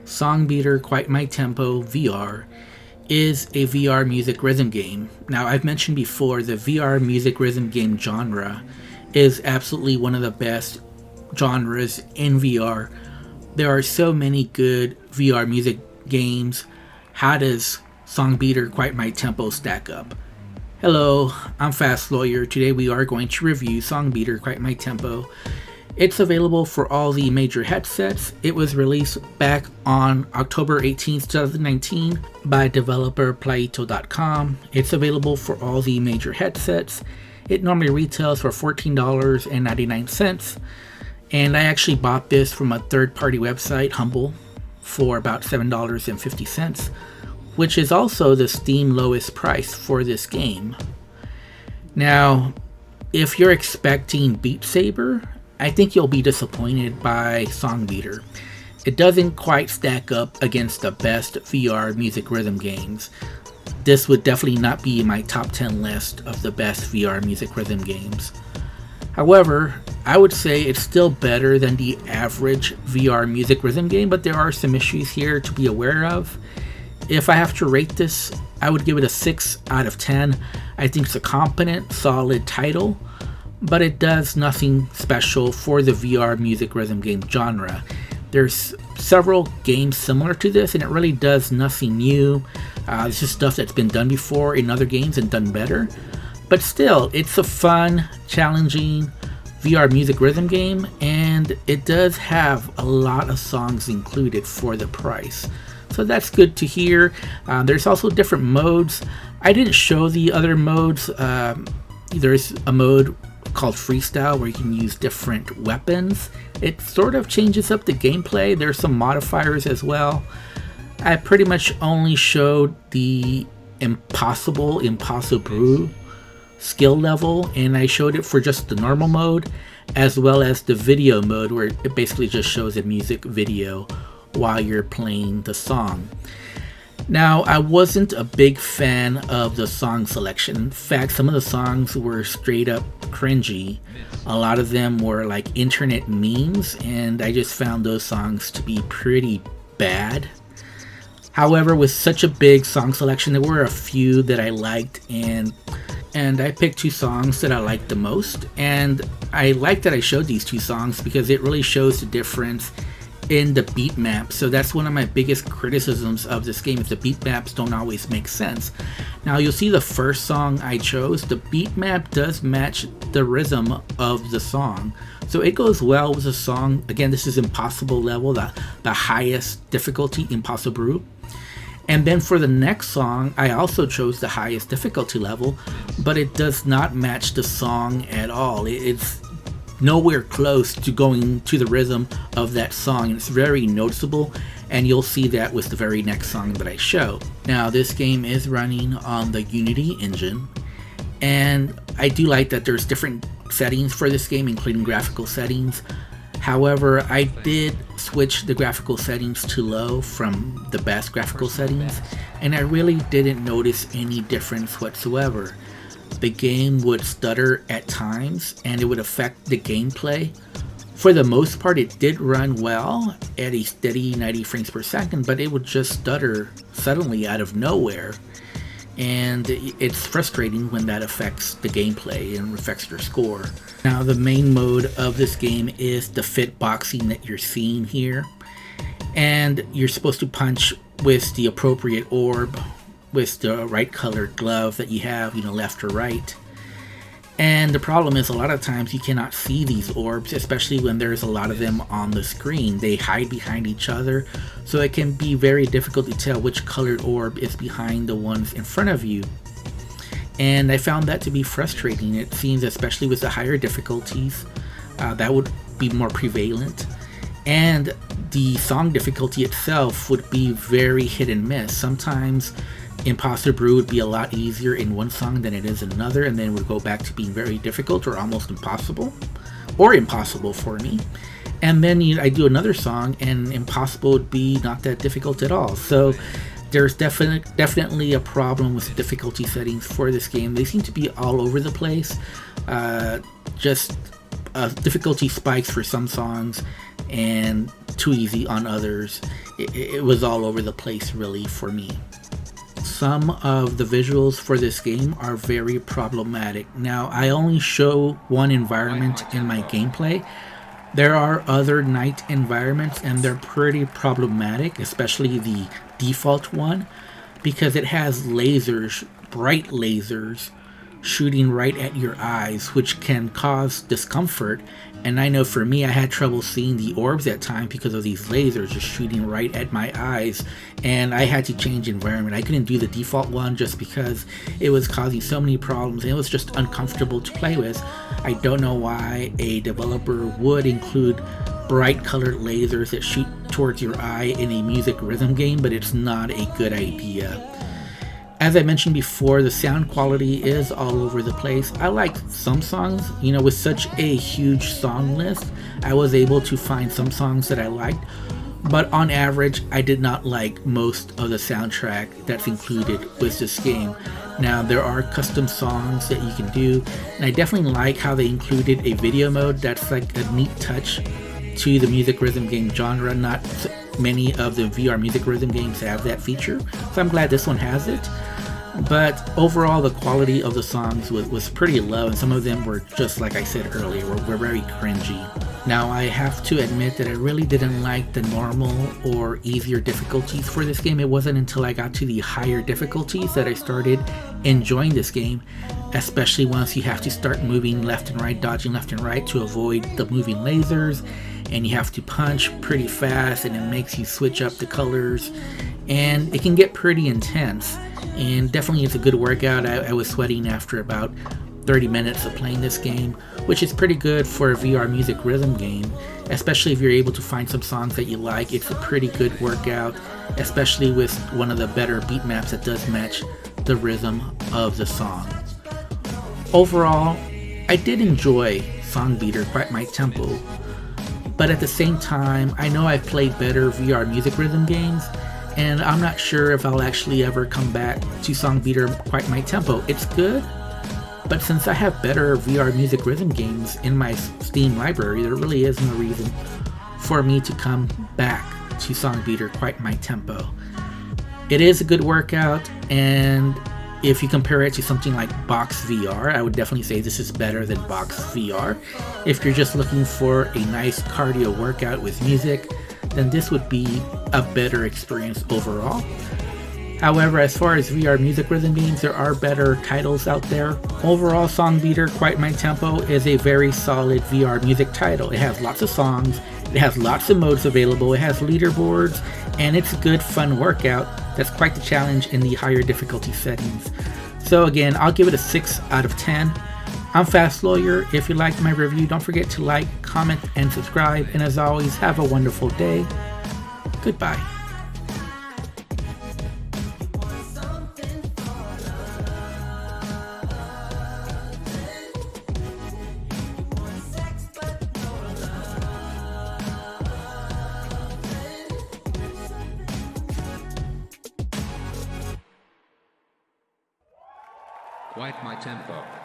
Songbeater Quite My Tempo VR is a VR music rhythm game. Now, I've mentioned before the VR music rhythm game genre is absolutely one of the best genres in VR. There are so many good VR music games. How does Songbeater Quite My Tempo stack up? Hello, I'm Fast Lawyer. Today we are going to review Songbeater Quite My Tempo. It's available for all the major headsets. It was released back on October 18th, 2019 by developer Plaito.com. It's available for all the major headsets. It normally retails for $14.99, and I actually bought this from a third-party website, Humble, for about $7.50, which is also the Steam lowest price for this game. Now, if you're expecting Beat Saber, I think you'll be disappointed by Songbeater. It doesn't quite stack up against the best VR music rhythm games. This would definitely not be in my top 10 list of the best VR music rhythm games. However, I would say it's still better than the average VR music rhythm game, but there are some issues here to be aware of. If I have to rate this, I would give it a 6 out of 10. I think it's a competent, solid title, but it does nothing special for the VR music rhythm game genre. There's several games similar to this, and it really does nothing new. It's just stuff that's been done before in other games and done better. But still, it's a fun, challenging VR music rhythm game, and it does have a lot of songs included for the price. So that's good to hear. There's also different modes. I didn't show the other modes. There's a mode called Freestyle where you can use different weapons. It sort of changes up the gameplay. There's some modifiers as well. I pretty much only showed the Impossible skill level, and I showed it for just the normal mode as well as the video mode, where it basically just shows a music video while you're playing the song. Now, I wasn't a big fan of the song selection. In fact, some of the songs were straight up cringy. A lot of them were like internet memes, and I just found those songs to be pretty bad. However, with such a big song selection, there were a few that I liked, and I picked two songs that I liked the most. And I like that I showed these two songs because it really shows the difference in the beat map. So that's one of my biggest criticisms of this game, is the beat maps don't always make sense. Now, you'll see the first song I chose, the beat map does match the rhythm of the song, so it goes well with the song. Again, this is Impossible level, the highest difficulty, Impossible. And then for the next song, I also chose the highest difficulty level, but it does not match the song at all. It's nowhere close to going to the rhythm of that song, and it's very noticeable, and you'll see that with the very next song that I show. Now, this game is running on the Unity engine, and I do like that there's different settings for this game, including graphical settings. However, I did switch the graphical settings to low from the best graphical settings, and I really didn't notice any difference whatsoever. The game would stutter at times, and it would affect the gameplay. For the most part, it did run well at a steady 90 frames per second, but it would just stutter suddenly out of nowhere. And it's frustrating when that affects the gameplay and affects your score. Now, the main mode of this game is the fit boxing that you're seeing here. And you're supposed to punch with the appropriate orb, with the right colored glove that you have, left or right. And the problem is, a lot of times you cannot see these orbs, especially when there's a lot of them on the screen. They hide behind each other, so it can be very difficult to tell which colored orb is behind the ones in front of you. And I found that to be frustrating. It seems, especially with the higher difficulties, that would be more prevalent. And the song difficulty itself would be very hit and miss. Sometimes Impossible would be a lot easier in one song than it is in another, and then it would go back to being very difficult or almost impossible, or impossible for me. And then I do another song, and Impossible would be not that difficult at all. So there's definitely a problem with difficulty settings for this game. They seem to be all over the place. Just difficulty spikes for some songs, and too easy on others. It was all over the place really for me. Some of the visuals for this game are very problematic. Now, I only show one environment in my gameplay. There are other night environments and they're pretty problematic, especially the default one, because it has lasers, bright lasers, shooting right at your eyes, which can cause discomfort. And I know for me, I had trouble seeing the orbs at times because of these lasers just shooting right at my eyes, and I had to change environment. I couldn't do the default one just because it was causing so many problems and it was just uncomfortable to play with. I don't know why a developer would include bright colored lasers that shoot towards your eye in a music rhythm game, but it's not a good idea. As I mentioned before, the sound quality is all over the place. I like some songs, with such a huge song list, I was able to find some songs that I liked, but on average, I did not like most of the soundtrack that's included with this game. Now, there are custom songs that you can do, and I definitely like how they included a video mode. That's like a neat touch to the music rhythm game genre. Not many of the VR music rhythm games have that feature, so I'm glad this one has it. But overall, the quality of the songs was pretty low, and some of them were just like I said earlier, were very cringy. Now, I have to admit that I really didn't like the normal or easier difficulties for this game. It wasn't until I got to the higher difficulties that I started enjoying this game, especially once you have to start moving left and right, dodging left and right to avoid the moving lasers, and you have to punch pretty fast, and it makes you switch up the colors, and it can get pretty intense. And definitely it's a good workout. I was sweating after about 30 minutes of playing this game, which is pretty good for a VR music rhythm game, especially if you're able to find some songs that you like. It's a pretty good workout, especially with one of the better beat maps that does match the rhythm of the song. Overall, I did enjoy Songbeater, Quite My Tempo, but at the same time, I know I've played better VR music rhythm games, and I'm not sure if I'll actually ever come back to Songbeater Quite My Tempo. It's good, but since I have better VR music rhythm games in my Steam library, there really isn't a reason for me to come back to Songbeater Quite My Tempo. It is a good workout, and if you compare it to something like Box VR, I would definitely say this is better than Box VR. If you're just looking for a nice cardio workout with music, then this would be a better experience overall. However, as far as VR music rhythm games, there are better titles out there. Overall, Songbeater Quite My Tempo is a very solid VR music title. It has lots of songs, it has lots of modes available, it has leaderboards, and it's a good fun workout that's quite the challenge in the higher difficulty settings. So again, I'll give it a 6 out of 10. I'm Fast Lawyer. If you liked my review, don't forget to like, comment, and subscribe. And as always, have a wonderful day. Goodbye. Quite My Tempo.